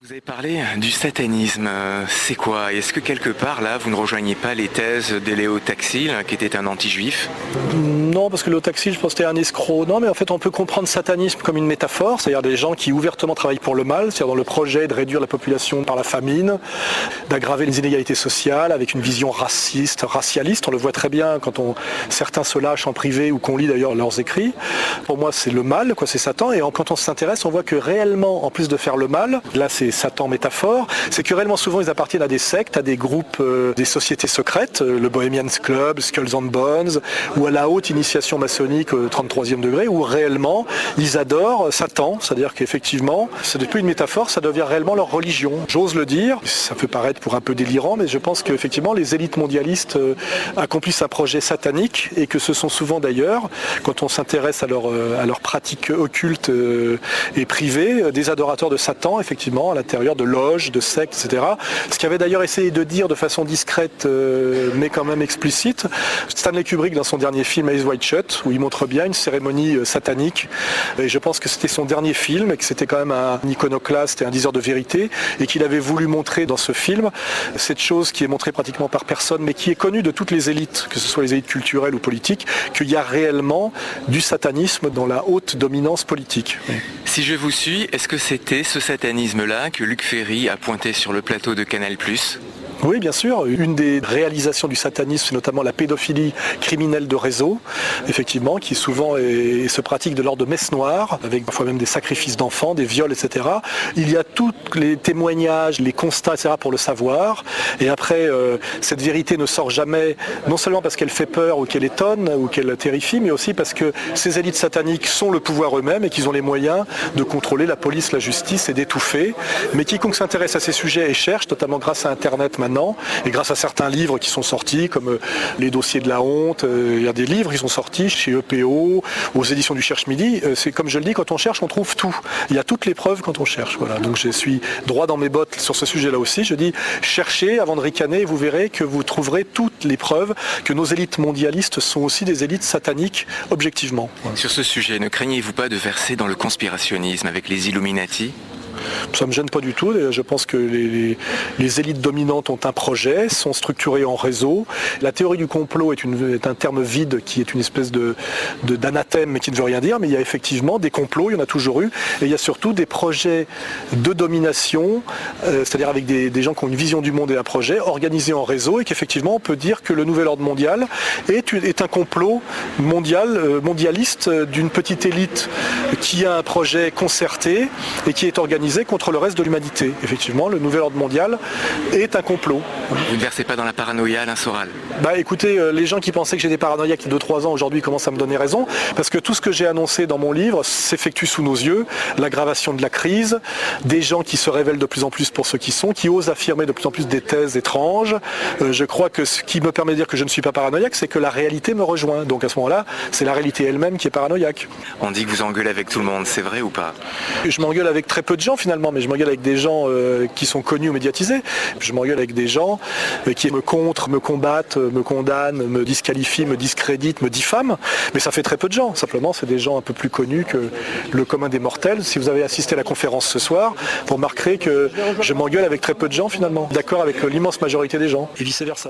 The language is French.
Vous avez parlé du satanisme, c'est quoi? Est-ce que quelque part là vous ne rejoignez pas les thèses d'Eléo Taxil qui était un anti-juif? Non, parce que Léo Taxil, je pense que c'était un escroc. Non, mais en fait on peut comprendre satanisme comme une métaphore, c'est-à-dire des gens qui ouvertement travaillent pour le mal, c'est-à-dire dans le projet de réduire la population par la famine, d'aggraver les inégalités sociales avec une vision raciste, racialiste. On le voit très bien quand certains se lâchent en privé ou qu'on lit d'ailleurs leurs écrits. Pour moi c'est le mal, c'est Satan, et quand on s'intéresse on voit que réellement, en plus de faire le mal, là c'est Satan métaphore, c'est que réellement souvent ils appartiennent à des sectes, à des groupes, des sociétés secrètes, le Bohemian Club, Skulls and Bones, ou à la haute initiation maçonnique au 33e degré, où réellement ils adorent Satan, c'est-à-dire qu'effectivement, ce n'est plus une métaphore, ça devient réellement leur religion. J'ose le dire, ça peut paraître pour un peu délirant, mais je pense qu'effectivement les élites mondialistes accomplissent un projet satanique, et que ce sont souvent d'ailleurs, quand on s'intéresse à leurs pratiques occultes et privées, des adorateurs de Satan, effectivement, à l'intérieur de loges, de sectes, etc. Ce qu'avait d'ailleurs essayé de dire de façon discrète, mais quand même explicite, Stanley Kubrick dans son dernier film Eyes Wide Shut, où il montre bien une cérémonie satanique. Et je pense que c'était son dernier film, et que c'était quand même un iconoclaste et un diseur de vérité, et qu'il avait voulu montrer dans ce film cette chose qui est montrée pratiquement par personne, mais qui est connue de toutes les élites, que ce soit les élites culturelles ou politiques, qu'il y a réellement du satanisme dans la haute dominance politique. Si je vous suis, est-ce que c'était ce satanisme-là que Luc Ferry a pointé sur le plateau de Canal+? Oui, bien sûr. Une des réalisations du satanisme, c'est notamment la pédophilie criminelle de réseau, effectivement, qui souvent se pratique de l'ordre de messe noire, avec parfois même des sacrifices d'enfants, des viols, etc. Il y a tous les témoignages, les constats, etc. pour le savoir. Et après, cette vérité ne sort jamais, non seulement parce qu'elle fait peur ou qu'elle étonne ou qu'elle terrifie, mais aussi parce que ces élites sataniques sont le pouvoir eux-mêmes et qu'ils ont les moyens de contrôler la police, la justice et d'étouffer. Mais quiconque s'intéresse à ces sujets et cherche, notamment grâce à Internet maintenant, et grâce à certains livres qui sont sortis, comme les dossiers de la honte, il y a des livres qui sont sortis chez EPO, aux éditions du Cherche-Midi. C'est comme je le dis, quand on cherche, on trouve tout. Il y a toutes les preuves quand on cherche. Voilà. Donc je suis droit dans mes bottes sur ce sujet-là aussi. Je dis, cherchez avant de ricaner et vous verrez que vous trouverez toutes les preuves que nos élites mondialistes sont aussi des élites sataniques, objectivement. Voilà. Sur ce sujet, ne craignez-vous pas de verser dans le conspirationnisme avec les Illuminati ? Ça ne me gêne pas du tout. Je pense que les élites dominantes ont un projet, sont structurées en réseau. La théorie du complot est un terme vide qui est une espèce d'anathème mais qui ne veut rien dire. Mais il y a effectivement des complots, il y en a toujours eu. Et il y a surtout des projets de domination, c'est-à-dire avec des gens qui ont une vision du monde et un projet organisé en réseau, et qu'effectivement on peut dire que le nouvel ordre mondial est un complot mondialiste d'une petite élite qui a un projet concerté et qui est organisé contre le reste de l'humanité. Effectivement, le nouvel ordre mondial est un complot. Vous ne versez pas dans la paranoïa, Alain Soral? Écoutez, les gens qui pensaient que j'étais paranoïaque il y a 2-3 ans, aujourd'hui commencent à me donner raison, parce que tout ce que j'ai annoncé dans mon livre s'effectue sous nos yeux, l'aggravation de la crise, des gens qui se révèlent de plus en plus pour ceux qui sont, qui osent affirmer de plus en plus des thèses étranges. Je crois que ce qui me permet de dire que je ne suis pas paranoïaque, c'est que la réalité me rejoint. Donc à ce moment-là, c'est la réalité elle-même qui est paranoïaque. On dit que vous engueulez avec tout le monde, c'est vrai ou pas? Je m'engueule avec très peu de gens finalement, mais je m'engueule avec des gens qui sont connus ou médiatisés. Je m'engueule avec des gens qui me contre, me combattent, me condamnent, me disqualifient, me discréditent, me diffament. Mais ça fait très peu de gens. Simplement, c'est des gens un peu plus connus que le commun des mortels. Si vous avez assisté à la conférence ce soir, vous remarquerez que je m'engueule avec très peu de gens finalement. D'accord avec l'immense majorité des gens et vice-versa.